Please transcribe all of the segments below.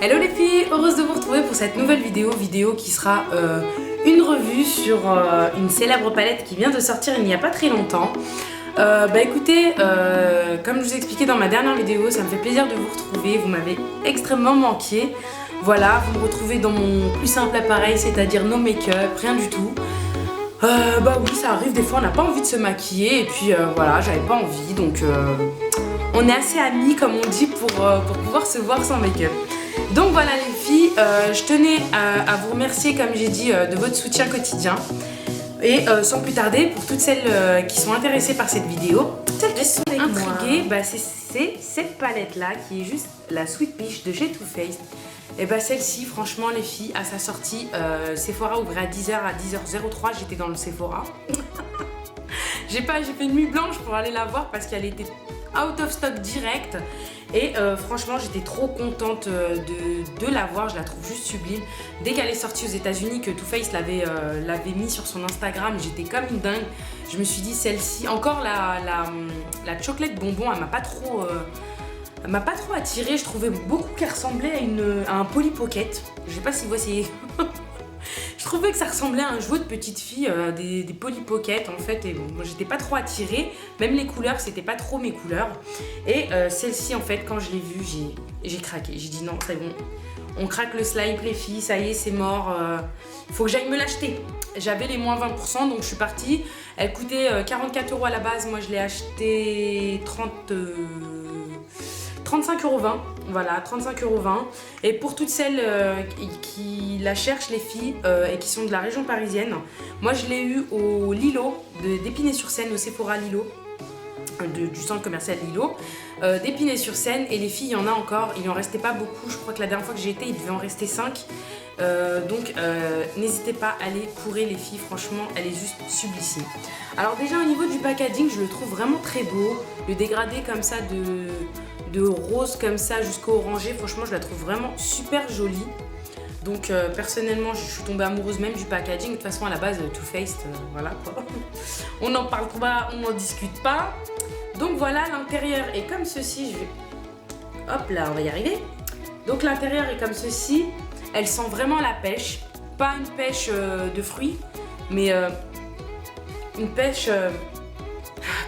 Hello les filles, heureuse de vous retrouver pour cette nouvelle vidéo qui sera une revue sur une célèbre palette qui vient de sortir il n'y a pas très longtemps. Écoutez, comme je vous ai expliqué dans ma dernière vidéo, ça me fait plaisir de vous retrouver, vous m'avez extrêmement manqué. Voilà, vous me retrouvez dans mon plus simple appareil, c'est-à-dire no make-up, rien du tout. Oui, ça arrive, des fois on n'a pas envie de se maquiller et puis voilà, j'avais pas envie, donc on est assez amis comme on dit pour pouvoir se voir sans make-up. Donc voilà les filles, je tenais à vous remercier comme j'ai dit de votre soutien quotidien. Et sans plus tarder, pour toutes celles qui sont intéressées par cette vidéo, celles qui sont intriguées, c'est cette palette là qui est juste la Sweet Peach de chez Too Faced. Et celle-ci, franchement les filles, à sa sortie, Sephora ouvrait à 10h, à 10h03, j'étais dans le Sephora. J'ai fait une nuit blanche pour aller la voir parce qu'elle était out of stock direct. Et franchement, j'étais trop contente de la voir, je la trouve juste sublime. Dès qu'elle est sortie aux États-Unis, que Too Faced l'avait mis sur son Instagram, j'étais comme une dingue. Je me suis dit, celle-ci, encore la chocolate bonbon, elle m'a pas trop attirée. Je trouvais beaucoup qu'elle ressemblait à un Polly Pocket. Je sais pas si vous voyez. Je trouvais que ça ressemblait à un jouet de petite fille, des Polly Pocket en fait, et moi j'étais pas trop attirée, même les couleurs c'était pas trop mes couleurs. Et celle-ci en fait, quand je l'ai vue, j'ai craqué, j'ai dit non, c'est bon, on craque le slime les filles, ça y est, c'est mort, faut que j'aille me l'acheter. J'avais les moins 20%, donc je suis partie, elle coûtait 44 € à la base, moi je l'ai acheté 35,20 €, voilà, 35,20 €. Et pour toutes celles qui la cherchent, les filles, et qui sont de la région parisienne, moi je l'ai eu au Lilo, d'Épinay-sur-Seine, au Sephora Lilo, du centre commercial Lilo, d'Épinay-sur-Seine. Et les filles, il y en a encore, il en restait pas beaucoup, je crois que la dernière fois que j'ai été, il devait en rester 5. Donc n'hésitez pas à aller courir les filles, franchement elle est juste sublissime. Alors déjà au niveau du packaging, je le trouve vraiment très beau, le dégradé comme ça de rose comme ça jusqu'au orangé, franchement je la trouve vraiment super jolie. Donc personnellement je suis tombée amoureuse même du packaging. De toute façon à la base Too Faced, voilà quoi. On n'en parle pas, on n'en discute pas. Donc voilà, l'intérieur est comme ceci, hop là, on va y arriver. Donc l'intérieur est comme ceci, elle sent vraiment la pêche, pas une pêche de fruits, mais une pêche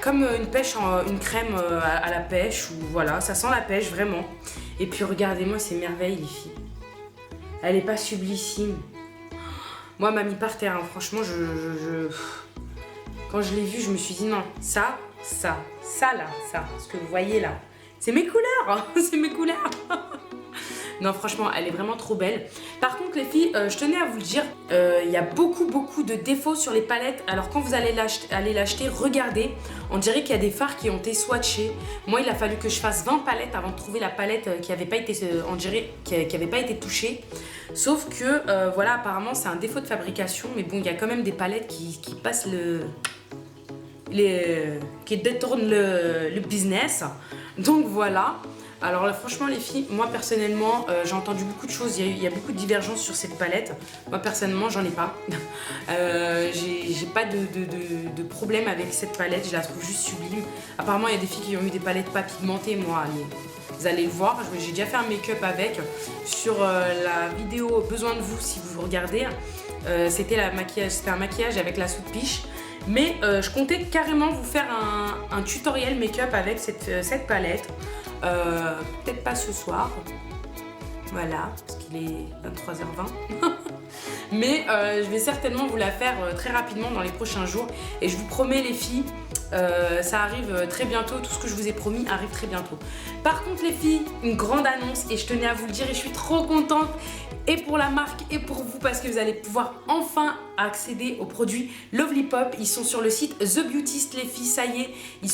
comme une pêche, une crème à la pêche, ou voilà, ça sent la pêche vraiment. Et puis regardez-moi ces merveilles les filles. Elle est pas sublissime. Moi, m'a mis par terre, hein. Franchement, quand je l'ai vue, je me suis dit non, ça là, ce que vous voyez là, c'est mes couleurs, hein. C'est mes couleurs. Non, franchement, elle est vraiment trop belle. Par contre, les filles, je tenais à vous le dire, il y a beaucoup de défauts sur les palettes. Alors, quand vous allez l'acheter, regardez. On dirait qu'il y a des fards qui ont été swatchés. Moi, il a fallu que je fasse 20 palettes avant de trouver la palette qui n'avait pas été, on dirait, qui avait pas été touchée. Sauf que, voilà, apparemment, c'est un défaut de fabrication. Mais bon, il y a quand même des palettes qui passent qui détournent le business. Donc, voilà. Alors là, franchement les filles, moi personnellement j'ai entendu beaucoup de choses, il y a beaucoup de divergences sur cette palette. Moi personnellement j'en ai pas. J'ai pas de problème avec cette palette, je la trouve juste sublime. Apparemment il y a des filles qui ont eu des palettes pas pigmentées, moi vous allez le voir, j'ai déjà fait un make-up avec. Sur la vidéo Besoin de vous, si vous regardez, c'était un maquillage avec la Sweet Peach. Mais je comptais carrément vous faire un tutoriel make-up avec cette palette. Peut-être pas ce soir, voilà, parce qu'il est 23h20. Mais je vais certainement vous la faire très rapidement dans les prochains jours. Et je vous promets les filles, ça arrive très bientôt, tout ce que je vous ai promis arrive très bientôt. Par contre les filles, une grande annonce, et je tenais à vous le dire et je suis trop contente, et pour la marque et pour vous, parce que vous allez pouvoir enfin accéder aux produits Lovely Pop. Ils sont sur le site The Beautist les filles, ça y est, ils ne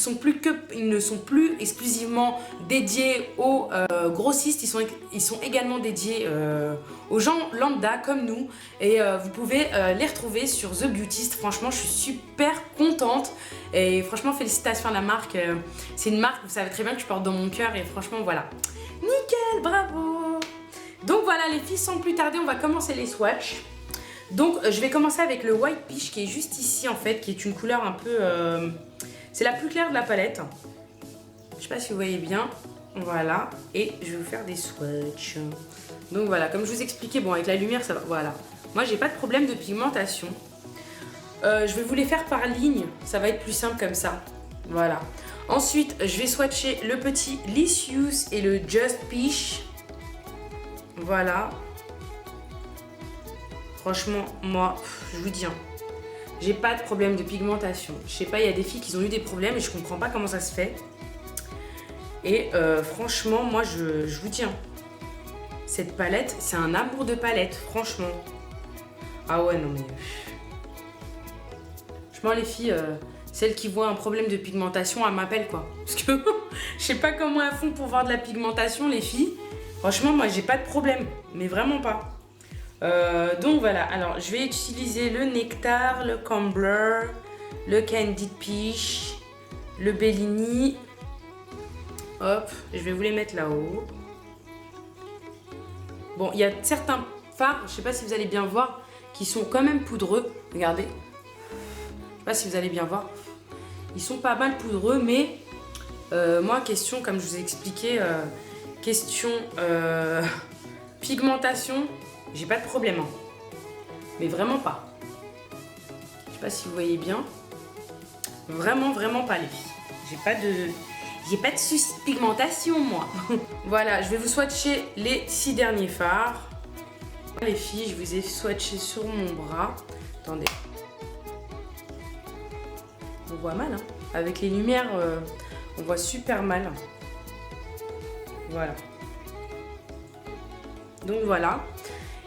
sont plus exclusivement dédiés aux grossistes, ils sont également dédiés aux gens lambda comme nous, et vous pouvez les retrouver sur The Beautist. Franchement je suis super contente et franchement félicitations à la marque, c'est une marque, vous savez très bien que je porte dans mon cœur, et franchement voilà, nickel, bravo. Donc voilà les filles, sans plus tarder on va commencer les swatchs. Donc je vais commencer avec le White Peach qui est juste ici en fait, qui est une couleur un peu... c'est la plus claire de la palette. Je sais pas si vous voyez bien. Voilà, et je vais vous faire des swatchs. Donc voilà, comme je vous expliquais, bon avec la lumière ça va, voilà. Moi j'ai pas de problème de pigmentation. Je vais vous les faire par ligne, ça va être plus simple comme ça. Voilà. Ensuite, je vais swatcher le petit Licious et le Just Peach. Voilà. Franchement, moi, je vous dis, hein, j'ai pas de problème de pigmentation. Je sais pas, il y a des filles qui ont eu des problèmes et je comprends pas comment ça se fait. Et franchement, moi, je vous dis, hein, cette palette, c'est un amour de palette, franchement. Ah ouais, non mais... Franchement, les filles, celles qui voient un problème de pigmentation, elles m'appellent, quoi. Parce que je sais pas comment elles font pour voir de la pigmentation, les filles. Franchement, moi, j'ai pas de problème, mais vraiment pas. Donc voilà, alors je vais utiliser le Nectar, le Combler, le Candied Peach, le Bellini. Hop, je vais vous les mettre là-haut. Bon, il y a certains fards, je sais pas si vous allez bien voir, qui sont quand même poudreux. Regardez. Je sais pas si vous allez bien voir. Ils sont pas mal poudreux, mais moi, question, comme je vous ai expliqué, question pigmentation, j'ai pas de problème. Hein. Mais vraiment pas. Je sais pas si vous voyez bien. Vraiment, vraiment pas, les filles. J'ai pas de soucis de pigmentation, moi. Voilà, je vais vous swatcher les 6 derniers fards. Les filles, je vous ai swatché sur mon bras. Attendez. On voit mal, hein. Avec les lumières, on voit super mal. Voilà. Donc voilà.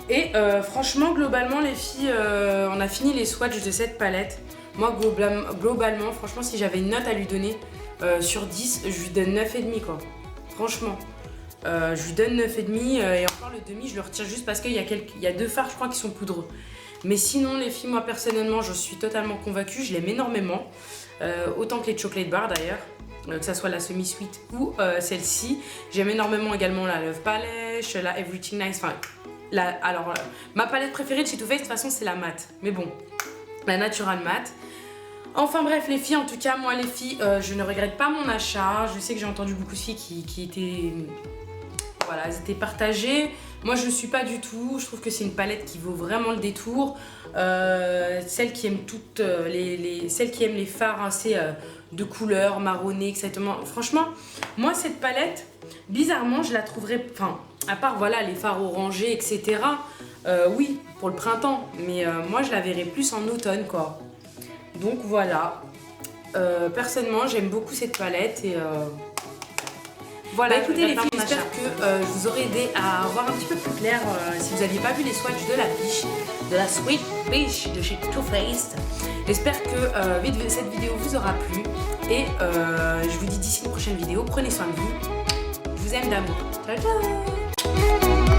Et franchement, globalement, les filles, on a fini les swatchs de cette palette. Moi, globalement, franchement, si j'avais une note à lui donner sur 10, je lui donne 9,5 quoi. Franchement. Je lui donne 9,5 et encore le demi, je le retire juste parce qu'il y a 2 fards, je crois, qui sont poudreux. Mais sinon, les filles, moi, personnellement, je suis totalement convaincue. Je l'aime énormément. Autant que les chocolate bars, d'ailleurs. Que ça soit la semi-sweet ou celle-ci. J'aime énormément également la Love Polish, la Everything Nice. Enfin, alors, ma palette préférée de chez Too Faced, de toute façon, c'est la matte. Mais bon, la Natural Matte. Enfin bref, les filles, en tout cas, moi, les filles, je ne regrette pas mon achat. Je sais que j'ai entendu beaucoup de filles qui étaient... Voilà, elles étaient partagées. Moi, je ne suis pas du tout. Je trouve que c'est une palette qui vaut vraiment le détour. Celles qui aiment toutes celles qui aiment les fards assez de couleur, marronnées, exactement. Franchement, moi, cette palette, bizarrement, je la trouverais... Enfin, à part, voilà, les fards orangés, etc. Oui, pour le printemps. Mais moi, je la verrais plus en automne, quoi. Donc, voilà. Personnellement, j'aime beaucoup cette palette et... Voilà, écoutez les filles, j'espère que je vous aurai aidé à voir un petit peu plus clair si vous n'aviez pas vu les swatchs de la Peach, de la Sweet Peach de chez Too Faced. J'espère que cette vidéo vous aura plu et je vous dis d'ici une prochaine vidéo, prenez soin de vous. Je vous aime d'amour. Ciao, ciao.